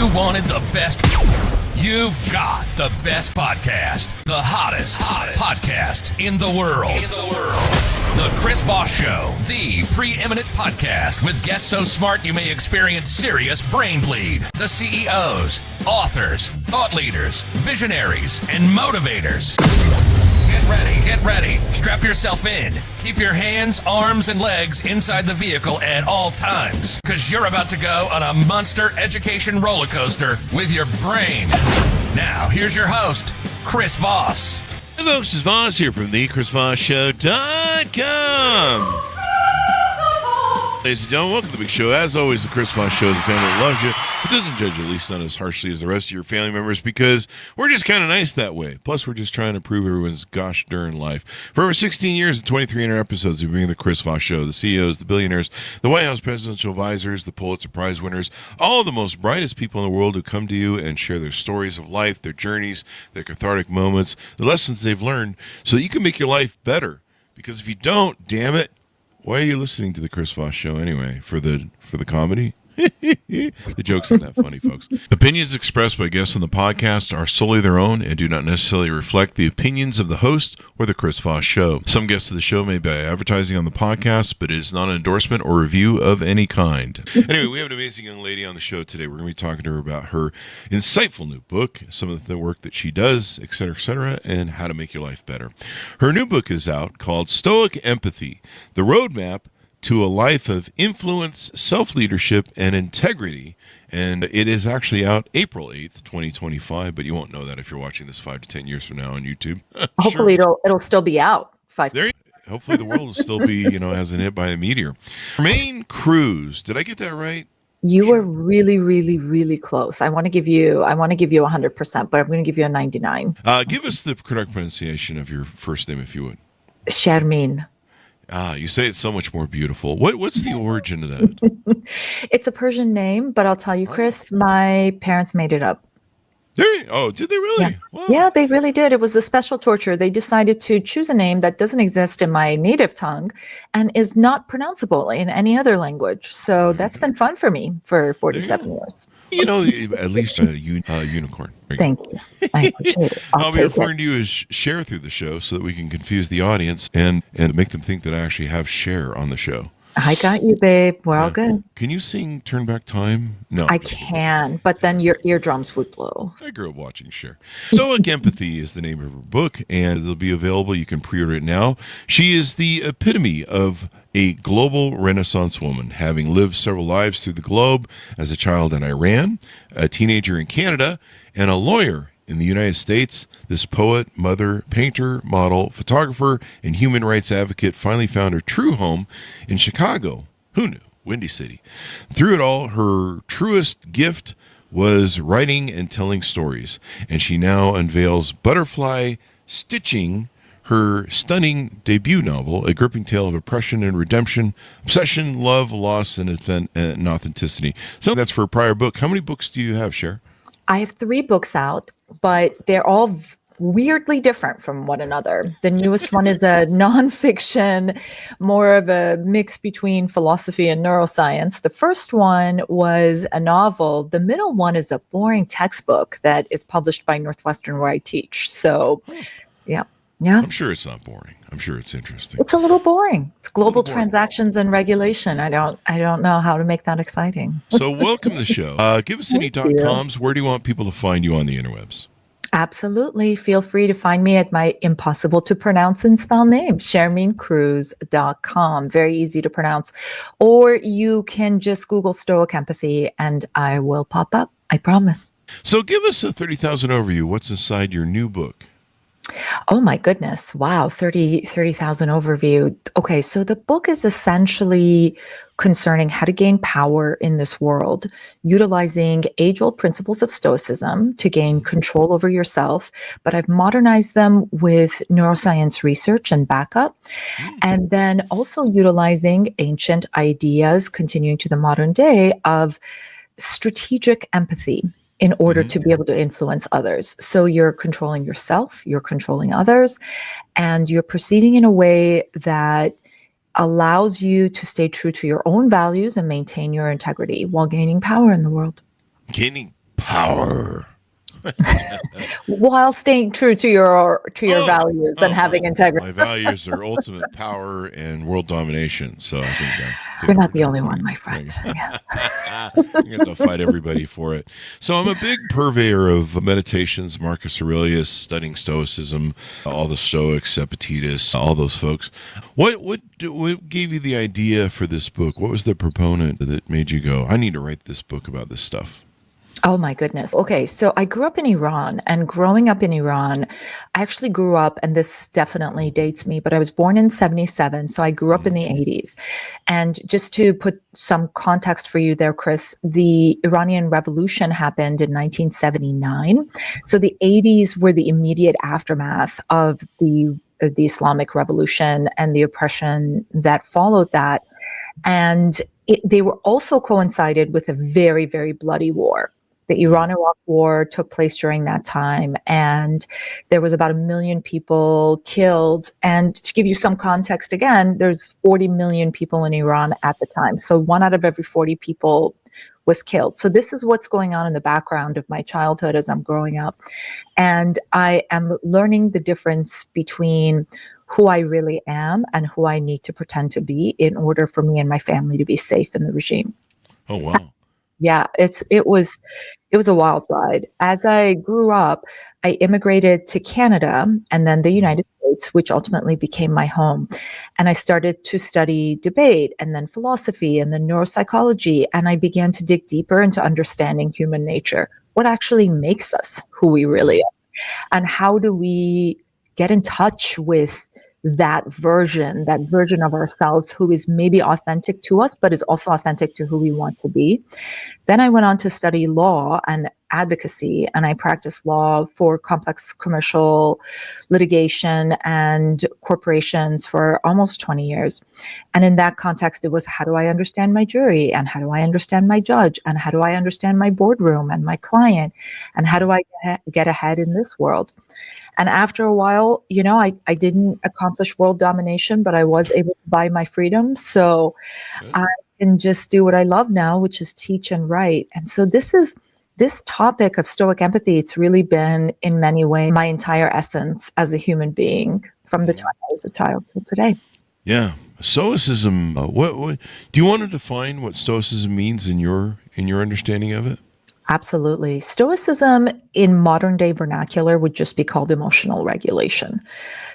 You wanted the best. You've got the best podcast. The hottest podcast in the world. The Chris Voss Show, the preeminent podcast with guests so smart you may experience serious brain bleed. The CEOs, authors, thought leaders, visionaries, and motivators. Get ready. Strap yourself in. Keep your hands, arms, and legs inside the vehicle at all times, because you're about to go on a monster education roller coaster with your brain. Now, here's your host, Chris Voss. Hey folks, this is Voss here from the ChrisVossShow.com. Ladies and gentlemen, welcome to the big show. As always, the Chris Voss Show is a family that loves you. It doesn't judge you, at least not as harshly as the rest of your family members, because we're just kind of nice that way. Plus, we're just trying to improve everyone's gosh darn life. For over 16 years and 2,300 episodes, we bring the Chris Voss Show, the CEOs, the billionaires, the White House presidential advisors, the Pulitzer Prize winners, all of the most brightest people in the world who come to you and share their stories of life, their journeys, their cathartic moments, the lessons they've learned, so that you can make your life better. Because if you don't, damn it, why are you listening to the Chris Voss Show anyway? For the comedy? The joke's not that funny, folks. Opinions expressed by guests on the podcast are solely their own and do not necessarily reflect the opinions of the host or the Chris Voss Show. Some guests of the show may be advertising on the podcast, but it is not an endorsement or review of any kind. Anyway, we have an amazing young lady on the show today. We're going to be talking to her about her insightful new book, some of the work that she does, etc., and how to make your life better. Her new book is out called Stoic Empathy, the Roadmap to a Life of Influence, Self-Leadership, and Integrity. And it is actually out April 8th, 2025, but you won't know that if you're watching this 5 to 10 years from now on YouTube. Hopefully it'll still be out 5 to 10. Hopefully the world will still be, hasn't hit by a meteor. Shermin Kruse, did I get that right? You were really, really, really close. I want to give you 100%, but I'm going to give you a 99. Give us the correct pronunciation of your first name, if you would. Shermin. You say it's so much more beautiful. What's the origin of that? It's a Persian name, but I'll tell you, Chris, my parents made it up. Did they really? Yeah. Wow. Yeah, they really did. It was a special torture. They decided to choose a name that doesn't exist in my native tongue and is not pronounceable in any other language. So that's been fun for me for 47 years. At least a unicorn. Thank you. I appreciate it. I'll be referring to you as Cher through the show so that we can confuse the audience and make them think that I actually have Cher on the show. I got you, babe. We're all good. Can you sing Turn Back Time? No. I can, but then your eardrums would blow. I grew up watching Cher. Stoic Empathy is the name of her book, and it'll be available. You can pre-order it now. She is the epitome of a global Renaissance woman, having lived several lives through the globe as a child in Iran, a teenager in Canada, and a lawyer in the United States. This poet, mother, painter, model, photographer, and human rights advocate finally found her true home in Chicago. Who knew? Windy City. Through it all, her truest gift was writing and telling stories, and she now unveils Butterfly Stitching, her stunning debut novel, a gripping tale of oppression and redemption, obsession, love, loss, and authenticity. So that's for a prior book. How many books do you have, Cher? I have 3 books out, but they're all weirdly different from one another. The newest one is a nonfiction, more of a mix between philosophy and neuroscience. The first one was a novel. The middle one is a boring textbook that is published by Northwestern, where I teach. So, yeah. I'm sure it's not boring. I'm sure it's interesting. It's a little boring. It's global transactions and regulation. I don't know how to make that exciting. So welcome to the show. Give us any .coms. Where do you want people to find you on the interwebs? Absolutely. Feel free to find me at my impossible to pronounce and spell name, SherminKruse.com. Very easy to pronounce. Or you can just Google Stoic Empathy and I will pop up. I promise. So give us a 30,000 overview. What's inside your new book? Oh my goodness. Wow. 30,000 overview. Okay. So the book is essentially concerning how to gain power in this world, utilizing age-old principles of Stoicism to gain control over yourself. But I've modernized them with neuroscience research and backup. And then also utilizing ancient ideas, continuing to the modern day, of strategic empathy in order to be able to influence others. So you're controlling yourself, you're controlling others, and you're proceeding in a way that allows you to stay true to your own values and maintain your integrity while gaining power in the world. Gaining power. While staying true to your values and having integrity. My values are ultimate power and world domination. So I think that's You're not the only one, my friend. You have to fight everybody for it. So I'm a big purveyor of meditations, Marcus Aurelius, studying Stoicism, all the Stoics, Epictetus, all those folks. What gave you the idea for this book? What was the proponent that made you go, I need to write this book about this stuff? Oh my goodness. Okay. So I grew up in Iran, and growing up in Iran, I actually grew up, and this definitely dates me, but I was born in 77. So I grew up in the 80s. And just to put some context for you there, Chris, the Iranian Revolution happened in 1979. So the 80s were the immediate aftermath of the Islamic Revolution and the oppression that followed that. And they were also coincided with a very, very bloody war. The Iran-Iraq War took place during that time, and there was about 1 million people killed. And to give you some context, again, there's 40 million people in Iran at the time. So 1 out of every 40 people was killed. So this is what's going on in the background of my childhood as I'm growing up. And I am learning the difference between who I really am and who I need to pretend to be in order for me and my family to be safe in the regime. Oh, wow. Yeah, it was a wild ride. As I grew up, I immigrated to Canada and then the United States, which ultimately became my home. And I started to study debate and then philosophy and then neuropsychology. And I began to dig deeper into understanding human nature. What actually makes us who we really are? And how do we get in touch with that version of ourselves who is maybe authentic to us, but is also authentic to who we want to be. Then I went on to study law and advocacy, and I practiced law for complex commercial litigation and corporations for almost 20 years. And in that context, it was, how do I understand my jury? And how do I understand my judge? And how do I understand my boardroom and my client? And how do I get ahead in this world? And after a while, I didn't accomplish world domination, but I was able to buy my freedom. So I can just do what I love now, which is teach and write. And so this topic of Stoic empathy, it's really been in many ways my entire essence as a human being from the time I was a child till today. Yeah. Stoicism, what do you want to define what Stoicism means in your understanding of it? Absolutely. Stoicism in modern day vernacular would just be called emotional regulation.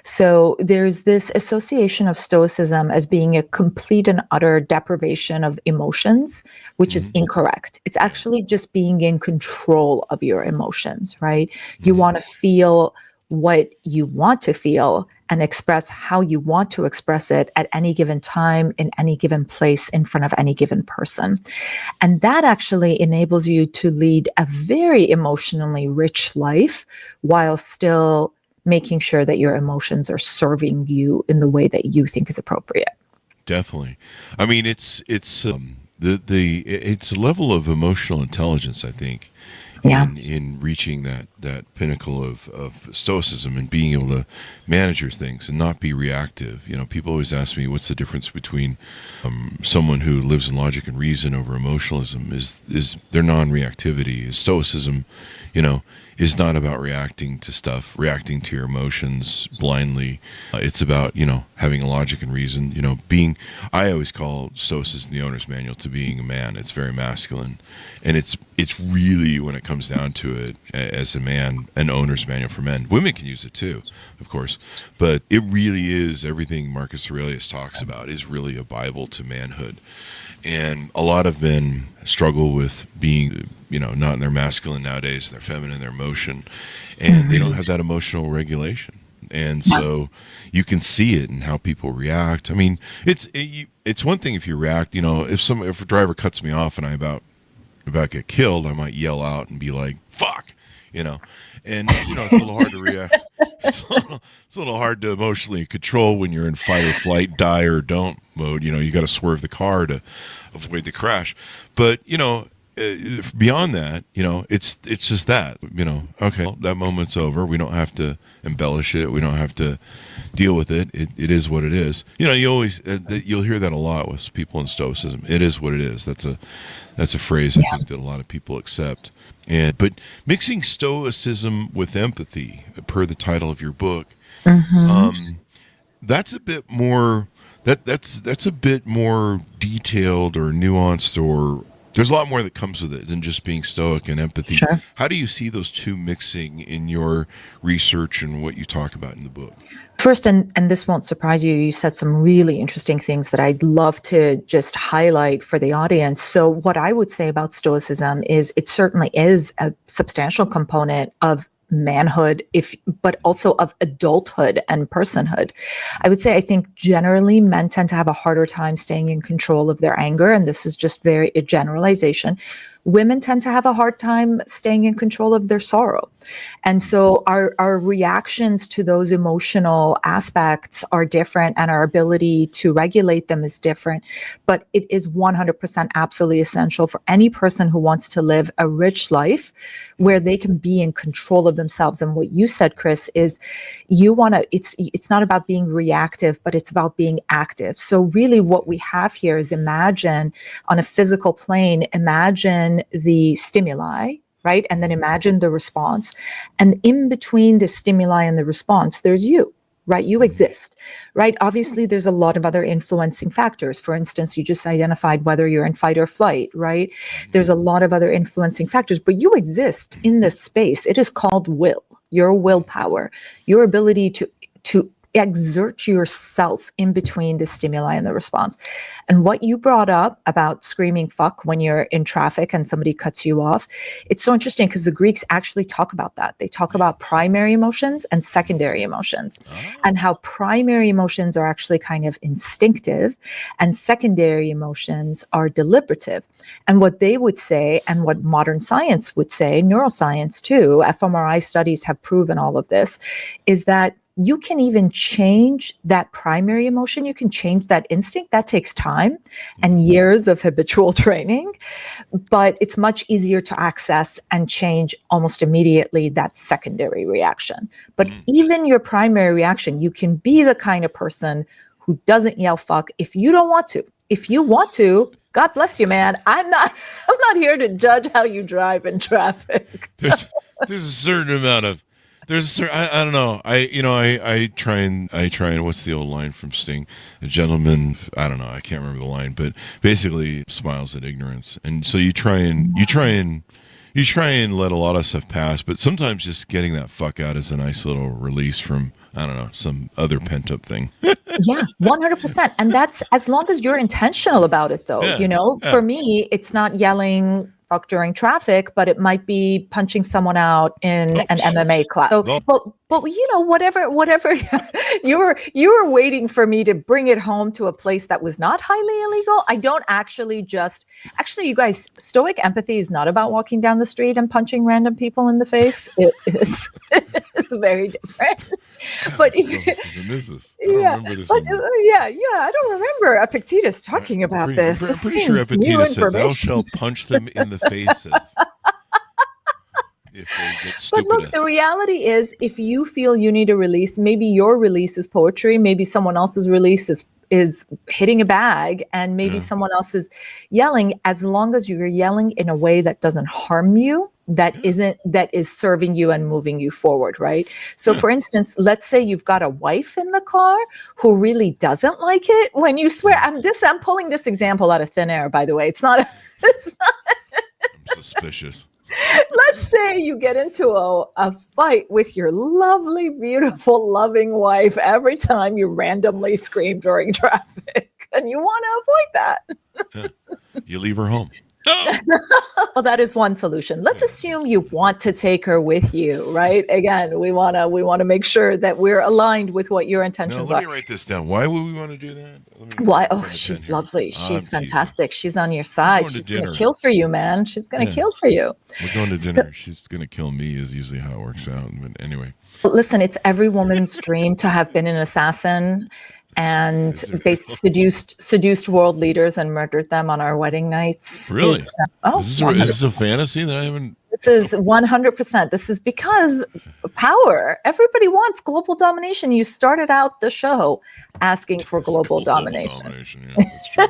So there's this association of Stoicism as being a complete and utter deprivation of emotions, which is incorrect. It's actually just being in control of your emotions, right? You want to feel what you want to feel and express how you want to express it at any given time, in any given place, in front of any given person. And that actually enables you to lead a very emotionally rich life while still making sure that your emotions are serving you in the way that you think is appropriate. Definitely. I mean, it's a level of emotional intelligence, I think, in reaching that pinnacle of stoicism and being able to manage your things and not be reactive. People always ask me, what's the difference between someone who lives in logic and reason over emotionalism? Is their non-reactivity. Stoicism, is not about reacting to stuff, reacting to your emotions blindly. It's about, having a logic and reason, I always call Stoicism the owner's manual to being a man. It's very masculine. And it's really, when it comes down to it, as a man, an owner's manual for men. Women can use it too, of course. But it really is, everything Marcus Aurelius talks about is really a Bible to manhood. And a lot of men struggle with being, not in their masculine nowadays, their feminine, their emotion, and they don't have that emotional regulation. And so you can see it in how people react. I mean, it's one thing if you react, if a driver cuts me off and I about get killed, I might yell out and be like, fuck, and it's a little hard to react. It's a little hard to emotionally control when you're in fight or flight, die or don't mode. You got to swerve the car to avoid the crash. But, beyond that, it's just that, okay, well, that moment's over. We don't have to embellish it. We don't have to deal with it. It is what it is. You always you'll hear that a lot with people in Stoicism. It is what it is. That's a phrase I think that a lot of people accept. But mixing Stoicism with empathy, per the title of your book, that's a bit more. That's a bit more detailed or nuanced, or there's a lot more that comes with it than just being stoic and empathy. Sure. How do you see those two mixing in your research and what you talk about in the book? First, and this won't surprise you, you said some really interesting things that I'd love to just highlight for the audience. So what I would say about Stoicism is it certainly is a substantial component of manhood, but also of adulthood and personhood. I would say I think generally men tend to have a harder time staying in control of their anger, and this is just a generalization. Women tend to have a hard time staying in control of their sorrow. And so our reactions to those emotional aspects are different, and our ability to regulate them is different. But it is 100% absolutely essential for any person who wants to live a rich life where they can be in control of themselves. And what you said, Chris, is it's not about being reactive, but it's about being active. So really what we have here is imagine on a physical plane, imagine the stimuli, right? And then imagine the response. And in between the stimuli and the response, there's you, right? You exist, right? Obviously, there's a lot of other influencing factors. For instance, you just identified whether you're in fight or flight, right? There's a lot of other influencing factors, but you exist in this space. It is called will, your willpower, your ability to exert yourself in between the stimuli and the response. And what you brought up about screaming fuck when you're in traffic and somebody cuts you off, it's so interesting because the Greeks actually talk about that. They talk about primary emotions and secondary emotions, and how primary emotions are actually kind of instinctive and secondary emotions are deliberative. And what they would say, and what modern science would say, neuroscience too, fMRI studies have proven all of this, is that you can even change that primary emotion. You can change that instinct. That takes time and years of habitual training, but it's much easier to access and change almost immediately that secondary reaction. But even your primary reaction, you can be the kind of person who doesn't yell fuck if you don't want to. If you want to, God bless you, man. I'm not here to judge how you drive in traffic. There's a certain amount of I don't know. I try and what's the old line from Sting? A gentleman, I don't know. I can't remember the line, but basically smiles at ignorance. And so you try and let a lot of stuff pass, but sometimes just getting that fuck out is a nice little release from, I don't know, some other pent up thing. Yeah, 100%. And that's as long as you're intentional about it, though. Yeah. For me, it's not yelling fuck during traffic, but it might be punching someone out in an MMA class. So, but whatever you were waiting for me to bring it home to a place that was not highly illegal. I don't actually you guys, stoic empathy is not about walking down the street and punching random people in the face. It is it's very different. But I don't remember Epictetus talking about this. I'm pretty sure Epictetus said, "Thou shalt punch them in the face if they get stupid." But look, the reality is, if you feel you need a release, maybe your release is poetry, maybe someone else's release is hitting a bag, and maybe someone else is yelling. As long as you're yelling in a way that doesn't harm you, that is serving you and moving you forward, right? So for instance, let's say you've got a wife in the car who really doesn't like it when you swear. I'm pulling this example out of thin air, by the way. It's not I'm suspicious. Let's say you get into a fight with your lovely, beautiful, loving wife every time you randomly scream during traffic, and you want to avoid that. You leave her home. Well, that is one solution. Let's assume you want to take her with you, right? Again, we want to make sure that we're aligned with what your intentions are. Let me write this down. Why would we want to do that? Why? Oh, she's lovely. She's fantastic. She's on your side. She's going to kill for you, man. She's going to kill for you. We're going to dinner. She's going to kill me is usually how it works out. But anyway. Listen, it's every woman's dream to have been an assassin. and they seduced world leaders and murdered them on our wedding nights. Really? Is this a fantasy that I haven't? This is 100%. This is because power. Everybody wants global domination. You started out the show asking for global domination. Yeah, that's true.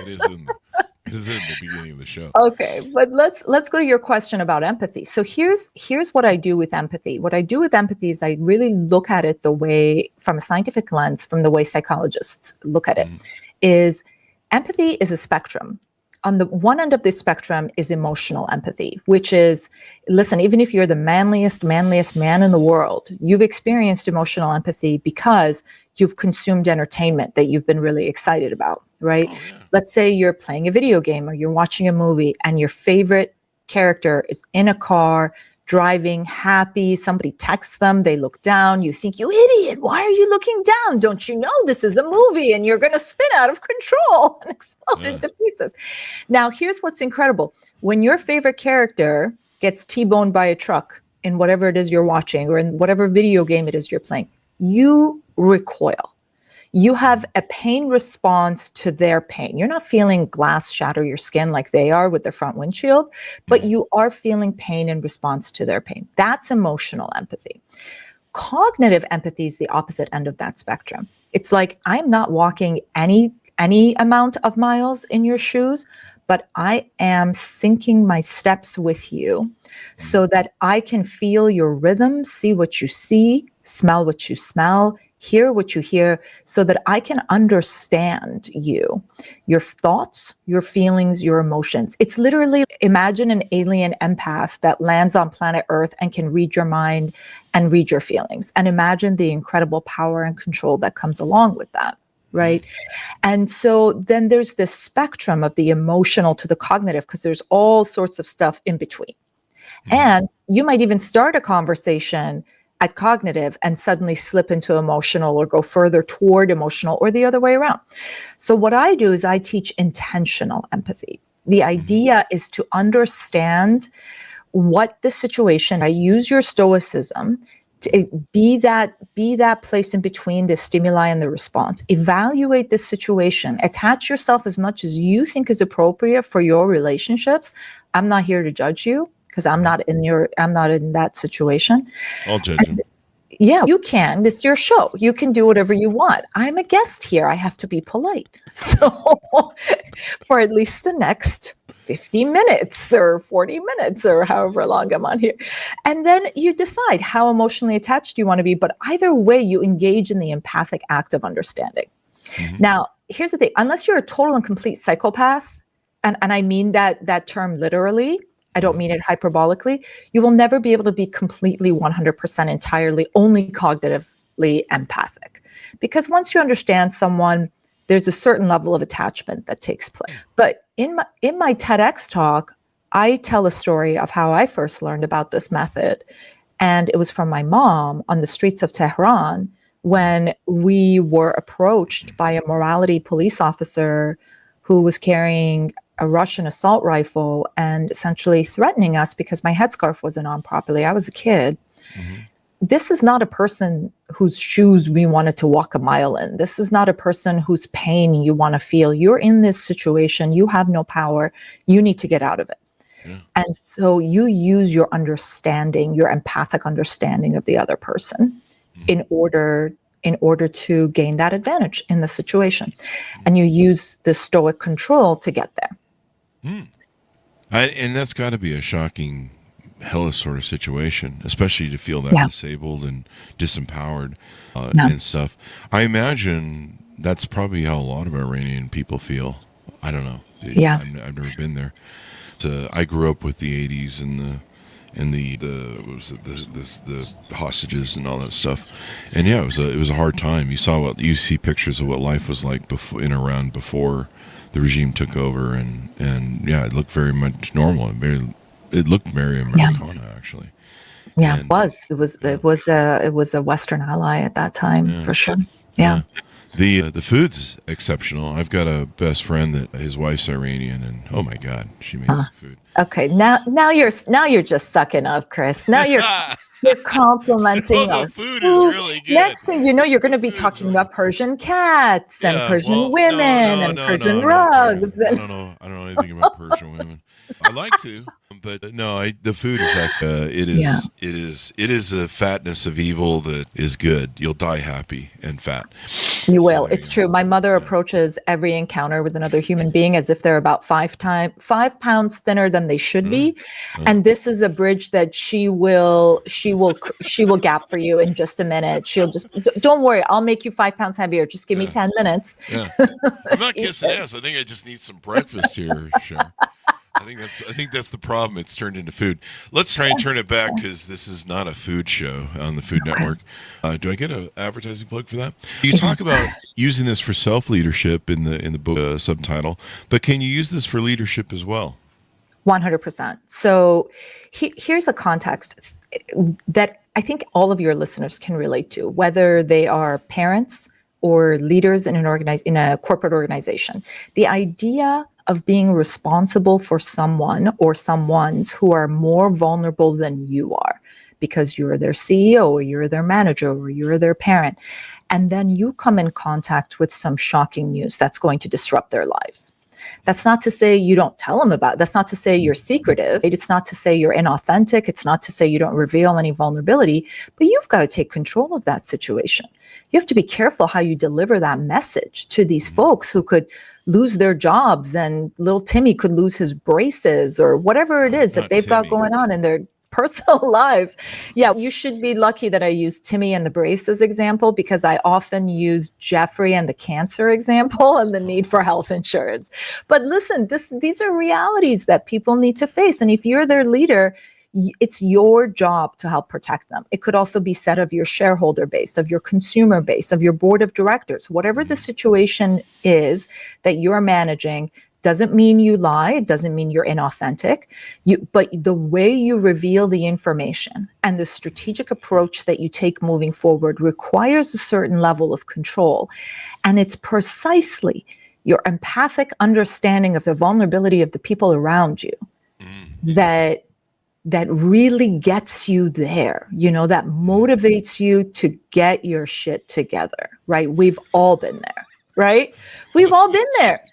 It is in the beginning of the show. Okay, but let's go to your question about empathy. So here's what I do with empathy. What I do with empathy is I really look at it the way, from a scientific lens, from the way psychologists look at it, is empathy is a spectrum. On the one end of the spectrum is emotional empathy, which is, listen, even if you're the manliest man in the world, you've experienced emotional empathy because you've consumed entertainment that you've been really excited about, right? Oh, yeah. Let's say you're playing a video game or you're watching a movie and your favorite character is in a car, driving, happy, somebody texts them, they look down, you think, you idiot, why are you looking down? Don't you know this is a movie and you're going to spin out of control and explode into pieces? Now, here's what's incredible. When your favorite character gets T-boned by a truck in whatever it is you're watching or in whatever video game it is you're playing, you recoil. You have a pain response to their pain. You're not feeling glass shatter your skin like they are with their front windshield, but you are feeling pain in response to their pain. That's emotional empathy. Cognitive empathy is the opposite end of that spectrum. It's like, I'm not walking any amount of miles in your shoes, but I am syncing my steps with you so that I can feel your rhythm, see what you see, smell what you smell, hear what you hear, so that I can understand you, your thoughts, your feelings, your emotions. It's literally, imagine an alien empath that lands on planet Earth and can read your mind and read your feelings. And imagine the incredible power and control that comes along with that, right? And so then there's this spectrum of the emotional to the cognitive, because there's all sorts of stuff in between. And you might even start a conversation at cognitive and suddenly slip into emotional or go further toward emotional or the other way around. So what I do is I teach intentional empathy. The idea is to understand what the situation, I use your stoicism to be that place in between the stimuli and the response. Evaluate this situation, attach yourself as much as you think is appropriate for your relationships. I'm not here to judge you, because I'm not in that situation. I'll judge him. Yeah, you can. It's your show. You can do whatever you want. I'm a guest here. I have to be polite. So for at least the next 50 minutes or 40 minutes or however long I'm on here. And then you decide how emotionally attached you want to be. But either way, you engage in the empathic act of understanding. Now, here's the thing. Unless you're a total and complete psychopath, and I mean that term literally, I don't mean it hyperbolically, you will never be able to be completely 100% entirely only cognitively empathic. Because once you understand someone, there's a certain level of attachment that takes place. But in my TEDx talk, I tell a story of how I first learned about this method. And it was from my mom on the streets of Tehran when we were approached by a morality police officer who was carrying a Russian assault rifle and essentially threatening us because my headscarf wasn't on properly. I was a kid. This is not a person whose shoes we wanted to walk a mile in. This is not a person whose pain you want to feel. You're in this situation. You have no power. You need to get out of it. And so you use your understanding, your empathic understanding of the other person in order to gain that advantage in the situation. And you use the Stoic control to get there. And that's got to be a shocking, hellish sort of situation, especially to feel that disabled and disempowered and stuff. I imagine that's probably how a lot of Iranian people feel. I don't know. I've never been there. I grew up with the 80s and the hostages and all that stuff, and it was a hard time. You see pictures of what life was like before the regime took over, and it looked very much normal and it looked very Americana actually. Yeah, and it was a Western ally at that time for sure. Yeah. The food's exceptional. I've got a best friend that his wife's Iranian, and oh my God, she makes the food. Okay, now you're just sucking up, Chris. Now you're You're complimenting Oh, our the food food. is really good. Next thing you know, you're going to be Food is talking really about Persian cats and Yeah, Persian well, women and Persian no, rugs. I don't know. I don't know anything about Persian women. I like to, but no. The food is actually Yeah. it is a fatness of evil that is good. You'll die happy and fat. You So will. there It's you true. go. My mother approaches every encounter with another human being as if they're about 5 pounds thinner than they should be, and this is a bridge that she will gap for you in just a minute. She'll just don't worry. I'll make you 5 pounds heavier. Just give me 10 minutes. Yeah, I'm not kissing ass. I think I just need some breakfast here, Sharon. I think that's the problem. It's turned into food. Let's try and turn it back because this is not a food show on the Food Network. Do I get an advertising plug for that? You talk about using this for self-leadership in the book subtitle, but can you use this for leadership as well? 100%. So here's a context that I think all of your listeners can relate to, whether they are parents or leaders in a corporate organization. The idea of being responsible for someone or someones who are more vulnerable than you are because you're their CEO or you're their manager or you're their parent. And then you come in contact with some shocking news that's going to disrupt their lives. That's not to say you don't tell them about it. That's not to say you're secretive. It's not to say you're inauthentic. It's not to say you don't reveal any vulnerability, but you've got to take control of that situation. You have to be careful how you deliver that message to these folks who could lose their jobs, and little Timmy could lose his braces or whatever it is that they've got going on in their personal lives. Yeah, you should be lucky that I used Timmy and the braces example, because I often use Jeffrey and the cancer example and the need for health insurance. But listen, these are realities that people need to face. And if you're their leader, it's your job to help protect them. It could also be said of your shareholder base, of your consumer base, of your board of directors. Whatever the situation is that you're managing, doesn't mean you lie. It doesn't mean you're inauthentic. But the way you reveal the information and the strategic approach that you take moving forward requires a certain level of control. And it's precisely your empathic understanding of the vulnerability of the people around you that really gets you there, that motivates you to get your shit together, right? We've all been there, right? We've all been there.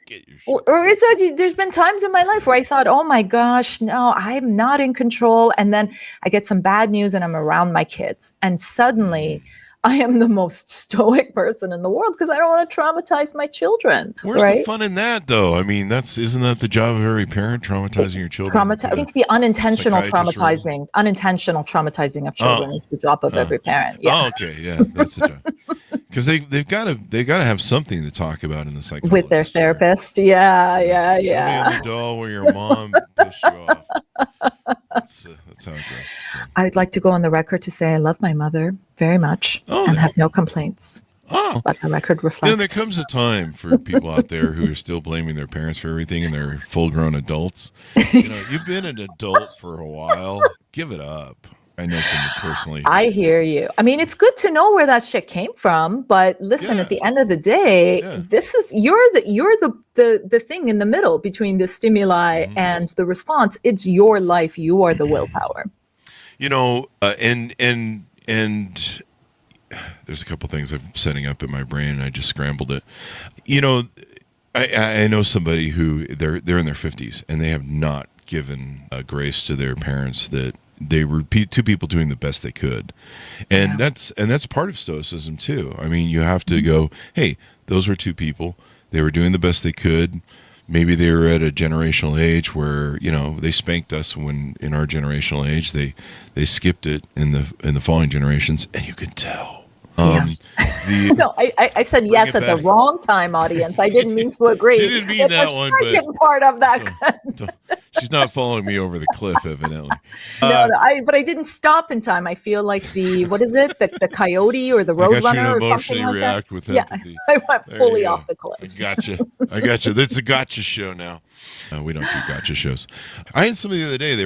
There's been times in my life where I thought, oh my gosh, no, I'm not in control. And then I get some bad news and I'm around my kids. And suddenly I am the most stoic person in the world because I don't want to traumatize my children. Where's the fun in that, though? I mean, isn't that the job of every parent, traumatizing your children? I think the unintentional traumatizing of children is the job of every parent. Yeah. Oh, okay, yeah, that's the job. Because they've got to have something to talk about in the psychologist with their therapist. Yeah. Show me on the doll where your mom pissed you off. That's how it goes. So. I'd like to go on the record to say I love my mother very much and have no complaints. Oh, let the record reflect. There comes a time for people out there who are still blaming their parents for everything, and they're full-grown adults. You've been an adult for a while. Give it up. I know someone personally. I hear you. I mean, it's good to know where that shit came from, but listen, at the end of the day, this is you're the thing in the middle between the stimuli and the response. It's your life. You are the willpower. And there's a couple things I'm setting up in my brain, and I just scrambled it. I know somebody who they're in their 50s and they have not given grace to their parents that they were two people doing the best they could, and that's part of stoicism too. I mean, you have to go, hey, those were two people. They were doing the best they could. Maybe they were at a generational age where they spanked us when in our generational age they skipped it in the following generations, and you could tell. No, I said yes at the wrong time, audience. I didn't mean to agree. She didn't mean that one, but part of that. She's not following me over the cliff, evidently. But I didn't stop in time. I feel like the coyote or the roadrunner or something like that. With empathy. I went fully off the cliff. I gotcha. It's a gotcha show now. We don't do gotcha shows. I had somebody the other day. They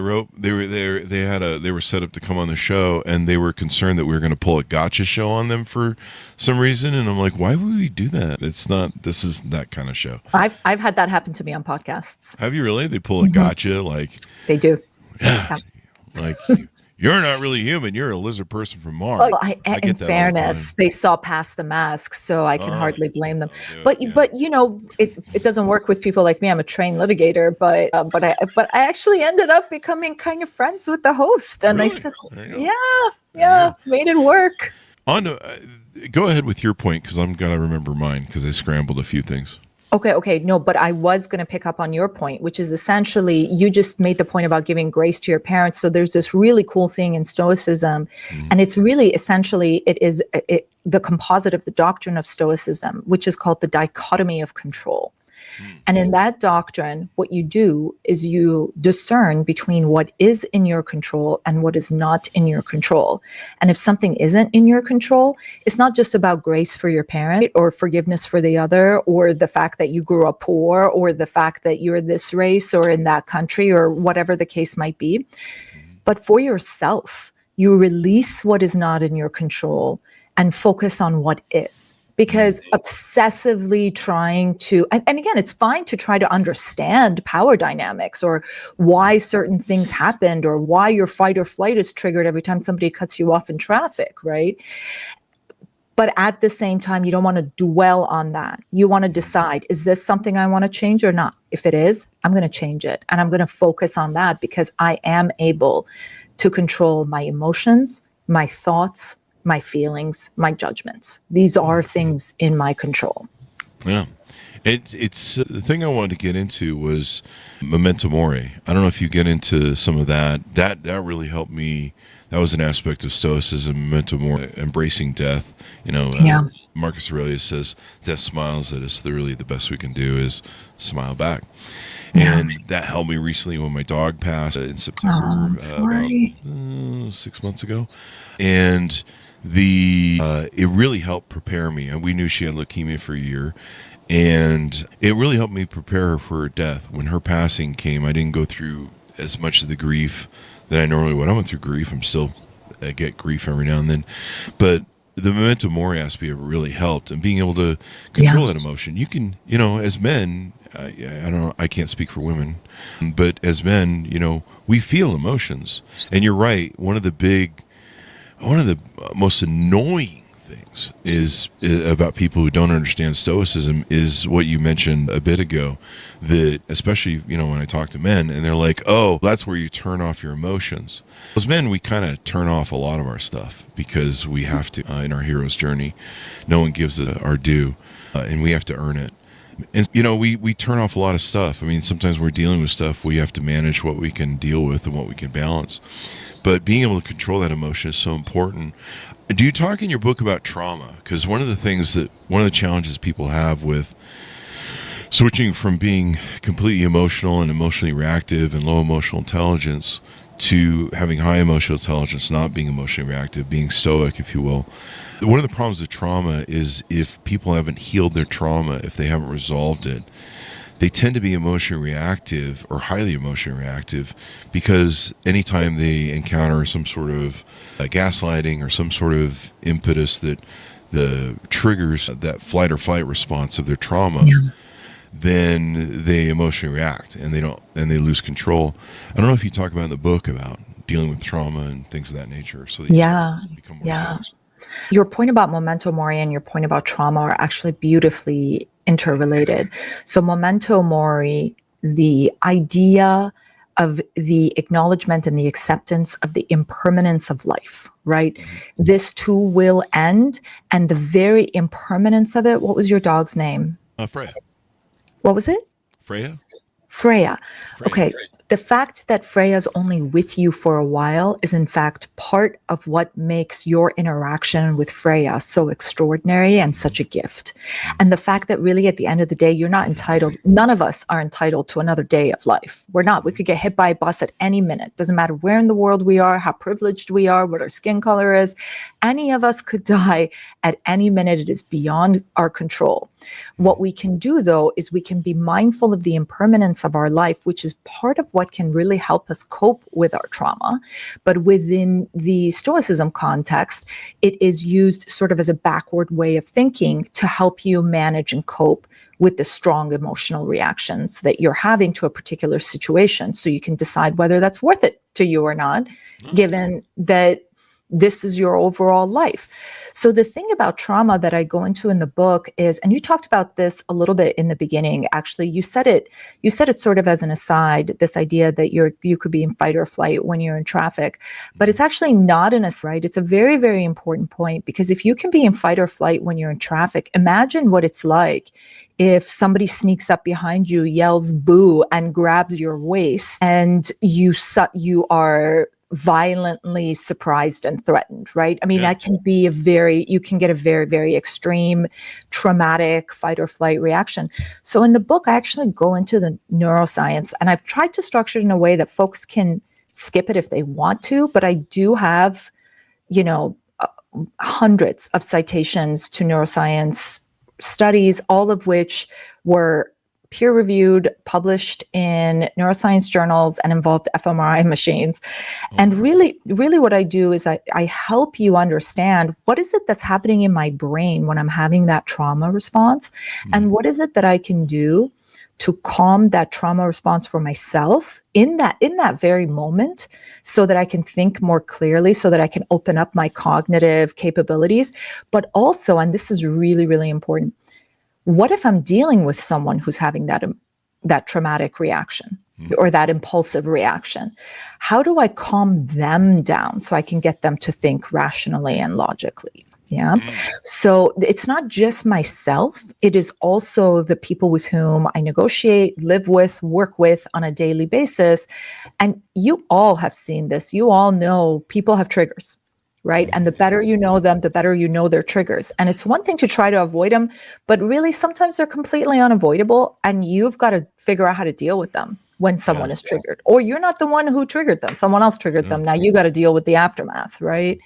were set up to come on the show, and they were concerned that we were going to pull a gotcha show on them for some reason. And I'm like, why would we do that? This is that kind of show. I've had that happen to me on podcasts. Have you really? They pull a gotcha like they do. Yeah. Like You're not really human. You're a lizard person from Mars. Well, I in get that all the fairness, time. they saw past the masks, so I can Oh, hardly blame them. I'll do it, But yeah. but it doesn't work with people like me. I'm a trained litigator, but I actually ended up becoming kind of friends with the host, and I Really? said, There you go. yeah, made it work. On to, go ahead with your point, because I'm gonna remember mine because I scrambled a few things. Okay. No, but I was going to pick up on your point, which is essentially you just made the point about giving grace to your parents. So there's this really cool thing in Stoicism, and it's really essentially the composite of the doctrine of Stoicism, which is called the dichotomy of control. And in that doctrine, what you do is you discern between what is in your control and what is not in your control. And if something isn't in your control, it's not just about grace for your parent or forgiveness for the other, or the fact that you grew up poor, or the fact that you're this race or in that country, or whatever the case might be. But for yourself, you release what is not in your control and focus on what is. Because obsessively trying to, and again, it's fine to try to understand power dynamics or why certain things happened or why your fight or flight is triggered every time somebody cuts you off in traffic, right? But at the same time, you don't want to dwell on that. You want to decide, is this something I want to change or not? If it is, I'm going to change it. And I'm going to focus on that because I am able to control my emotions, my thoughts, my feelings, my judgments. These are things in my control. Yeah. It's the thing I wanted to get into was memento mori. I don't know if you get into some of that. That really helped me. That was an aspect of Stoicism, memento mori, embracing death. Marcus Aurelius says, death smiles at us. Literally, the best we can do is smile back. And that helped me recently when my dog passed in September. I'm sorry. About 6 months ago. And it really helped prepare me. And we knew she had leukemia for a year. And it really helped me prepare her for her death. When her passing came, I didn't go through as much of the grief that I normally would. I went through grief. I get grief every now and then. But the memento mori aspect of it really helped. And being able to control that emotion. You can, as men, I don't know, I can't speak for women. But as men, we feel emotions. And you're right. One of the most annoying things is about people who don't understand Stoicism is what you mentioned a bit ago, that especially, when I talk to men and they're like, oh, that's where you turn off your emotions. As men, we kind of turn off a lot of our stuff because we have to, in our hero's journey, no one gives us our due, and we have to earn it. And, we turn off a lot of stuff. I mean, sometimes we're dealing with stuff, we have to manage what we can deal with and what we can balance. But being able to control that emotion is so important. Do you talk in your book about trauma? Because one of the challenges people have with switching from being completely emotional and emotionally reactive and low emotional intelligence to having high emotional intelligence, not being emotionally reactive, being stoic, if you will. One of the problems with trauma is if people haven't healed their trauma, if they haven't resolved it, they tend to be emotionally reactive or highly emotionally reactive because anytime they encounter some sort of gaslighting or some sort of impetus that triggers that flight or fight response of their trauma, then they emotionally react and they lose control. I don't know if you talk about in the book about dealing with trauma and things of that nature. So that you become more focused. Your point about memento mori and your point about trauma are actually beautifully interrelated. So memento mori, the idea of the acknowledgement and the acceptance of the impermanence of life, right? Mm-hmm. This too will end. And the very impermanence of it, what was your dog's name? Freya. What was it? Freya. Okay. The fact that Freya's only with you for a while is in fact part of what makes your interaction with Freya so extraordinary and such a gift. And the fact that really at the end of the day, you're not entitled, none of us are entitled to another day of life. We're not. We could get hit by a bus at any minute. Doesn't matter where in the world we are, how privileged we are, what our skin color is. Any of us could die at any minute. It is beyond our control. What we can do though, is we can be mindful of the impermanence of our life, which is part of what what can really help us cope with our trauma. But within the Stoicism context, it is used sort of as a backward way of thinking to help you manage and cope with the strong emotional reactions that you're having to a particular situation, so you can decide whether that's worth it to you or not, given that this is your overall life. So the thing about trauma that I go into in the book is, and you talked about this a little bit in the beginning, actually, you said it sort of as an aside, this idea that you could be in fight or flight when you're in traffic, but it's actually not an aside. It's a very, very important point, because if you can be in fight or flight when you're in traffic, imagine what it's like if somebody sneaks up behind you, yells boo, and grabs your waist, and you are violently surprised and threatened, right? I mean, that can be you can get a very, very extreme traumatic fight or flight reaction. So in the book, I actually go into the neuroscience, and I've tried to structure it in a way that folks can skip it if they want to, but I do have, hundreds of citations to neuroscience studies, all of which were peer-reviewed, published in neuroscience journals, and involved fMRI machines. And really, really what I do is I help you understand, what is it that's happening in my brain when I'm having that trauma response? And what is it that I can do to calm that trauma response for myself in that very moment, so that I can think more clearly, so that I can open up my cognitive capabilities. But also, and this is really, really important, what if I'm dealing with someone who's having that traumatic reaction or that impulsive reaction? How do I calm them down so I can get them to think rationally and logically? Yeah. So it's not just myself. It is also the people with whom I negotiate, live with, work with on a daily basis. And you all have seen this. You all know people have triggers, right? And the better you know them, the better you know their triggers. And it's one thing to try to avoid them, but really sometimes they're completely unavoidable, and you've got to figure out how to deal with them when someone is triggered. Or you're not the one who triggered them. Someone else triggered them. Now you got to deal with the aftermath, right?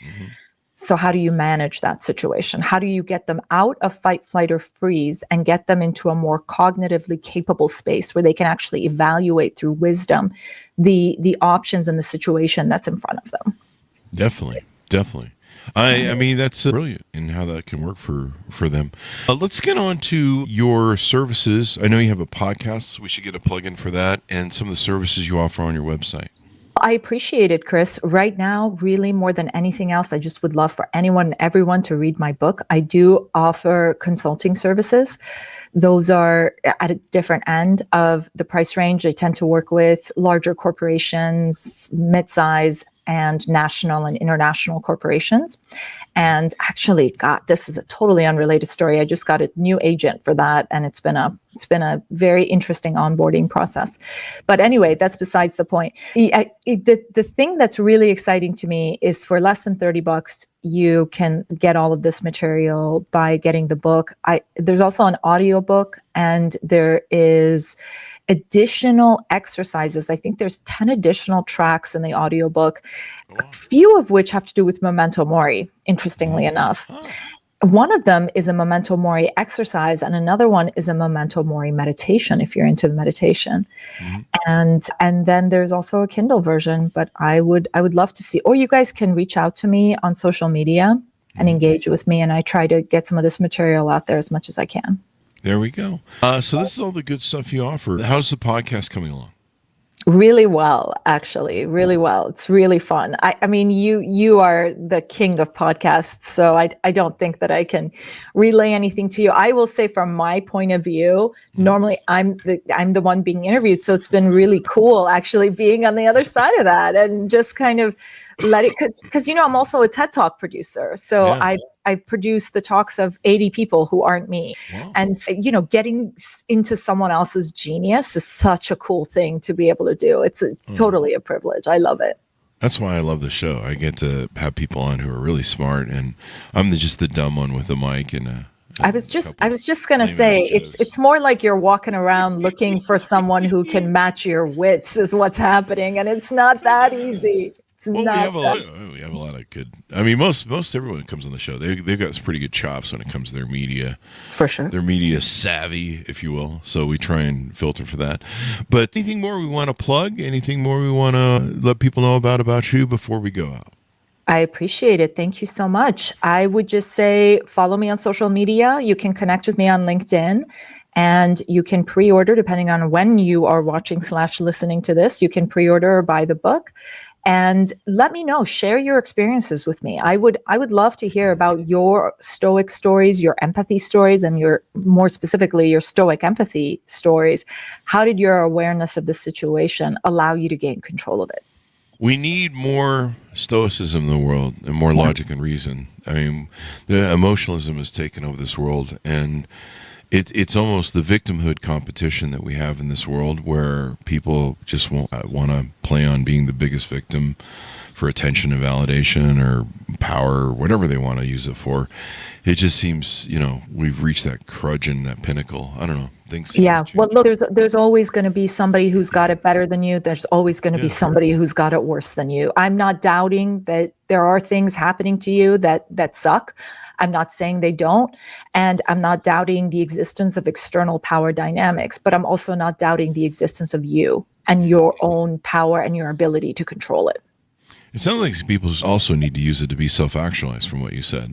So how do you manage that situation? How do you get them out of fight, flight, or freeze and get them into a more cognitively capable space where they can actually evaluate through wisdom the options and the situation that's in front of them? Definitely. I mean, that's brilliant in how that can work for them. Let's get on to your services. I know you have a podcast, so we should get a plug-in for that, and some of the services you offer on your website. I appreciate it, Chris. Right now, really more than anything else, I just would love for anyone and everyone to read my book. I do offer consulting services. Those are at a different end of the price range. I tend to work with larger corporations, mid-size, and national and international corporations. And actually, God, this is a totally unrelated story. I just got a new agent for that, and it's been a very interesting onboarding process. But anyway, that's besides the point. The thing that's really exciting to me is, for less than $30, you can get all of this material by getting the book. There's also an audiobook, and there is additional exercises. I think there's 10 additional tracks in the audiobook, a few of which have to do with memento mori, interestingly enough. One of them is a memento mori exercise, and another one is a memento mori meditation, if you're into meditation. And then there's also a Kindle version, but I would love to see, or you guys can reach out to me on social media and engage with me, and I try to get some of this material out there as much as I can. There we go. So this is all the good stuff you offer. How's the podcast coming along? Really well, actually, really well. It's really fun. I mean, you are the king of podcasts, so I don't think that I can relay anything to you. I will say, from my point of view, normally I'm the one being interviewed, so it's been really cool actually being on the other side of that and just kind of let it, because I'm also a TED Talk producer, so I produce the talks of 80 people who aren't me. Wow. And, getting into someone else's genius is such a cool thing to be able to do. It's totally a privilege. I love it. That's why I love the show. I get to have people on who are really smart, and I'm just the dumb one with a mic and I was just going to say, it's more like you're walking around looking for someone who can match your wits is what's happening. And it's not that easy. We have a lot like good. I mean, most everyone that comes on the show, they've got some pretty good chops when it comes to their media. For sure. Their media savvy, if you will. So we try and filter for that. But anything more we want to plug? Anything more we want to let people know about you before we go out? I appreciate it. Thank you so much. I would just say follow me on social media. You can connect with me on LinkedIn, and you can pre-order depending on when you are watching / listening to this. You can pre-order or buy the book. And let me know, share your experiences with me. I would love to hear about your Stoic stories, your empathy stories, and more specifically, your Stoic empathy stories. How did your awareness of the situation allow you to gain control of it? We need more stoicism in the world and more logic and reason. I mean, the emotionalism has taken over this world, and it's almost the victimhood competition that we have in this world, where people just want to play on being the biggest victim for attention and validation or power or whatever they want to use it for. It just seems, we've reached that curmudgeon, that pinnacle. I don't know. Yeah. Well, look, there's always going to be somebody who's got it better than you. There's always going to be somebody who's got it worse than you. I'm not doubting that there are things happening to you that suck. I'm not saying they don't. And I'm not doubting the existence of external power dynamics, but I'm also not doubting the existence of you and your own power and your ability to control it. It sounds like people also need to use it to be self-actualized, from what you said.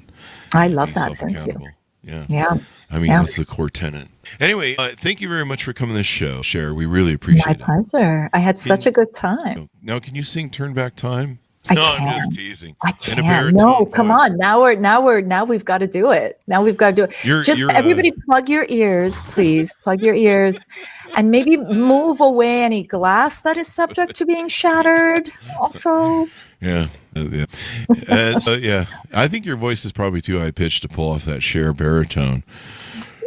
I love that. Thank you. Yeah. I mean, that's the core tenet. Anyway, thank you very much for coming to this show, Cher. We really appreciate it. My pleasure. I had such a good time. Now, can you sing "Turn Back Time"? I'm just teasing. I can't. No, come on. Now we've got to do it. Now we've got to do it. Everybody plug your ears, please. Plug your ears, and maybe move away any glass that is subject to being shattered. Also. Yeah. I think your voice is probably too high pitched to pull off that Cher baritone.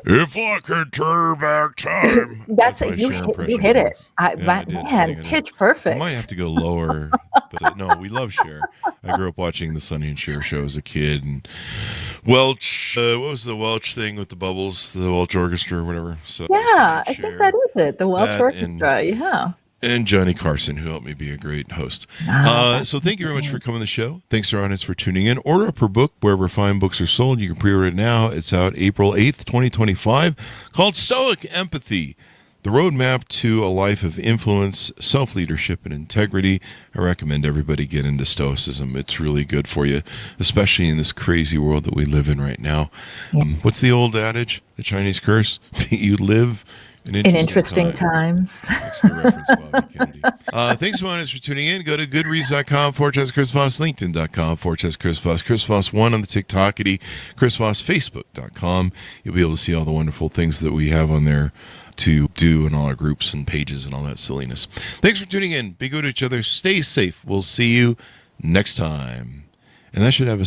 If I could turn back time. That's it. You hit it. Pitch perfect. I might have to go lower. But no, we love Cher. I grew up watching the Sonny and Cher show as a kid. And Welch, what was the Welch thing with the bubbles? The Welch Orchestra or whatever. So, yeah, I think that is it. The Welch Orchestra, And Johnny Carson, who helped me be a great host. So thank you very much for coming to the show. Thanks, our audience, for tuning in. Order up her book wherever fine books are sold. You can pre-order it now. It's out April 8th, 2025, called Stoic Empathy, The Roadmap to a Life of Influence, Self-Leadership, and Integrity. I recommend everybody get into Stoicism. It's really good for you, especially in this crazy world that we live in right now. What's the old adage, the Chinese curse? You live in interesting times. That's the reference, Bobby Kennedy. Thanks so much for tuning in. Go to goodreads.com/Chris Voss, LinkedIn.com/Chris Voss, Chris Voss 1 on the TikTokity, Chris Voss, Facebook.com. You'll be able to see all the wonderful things that we have on there to do in all our groups and pages and all that silliness. Thanks for tuning in. Be good to each other. Stay safe. We'll see you next time. And that should have a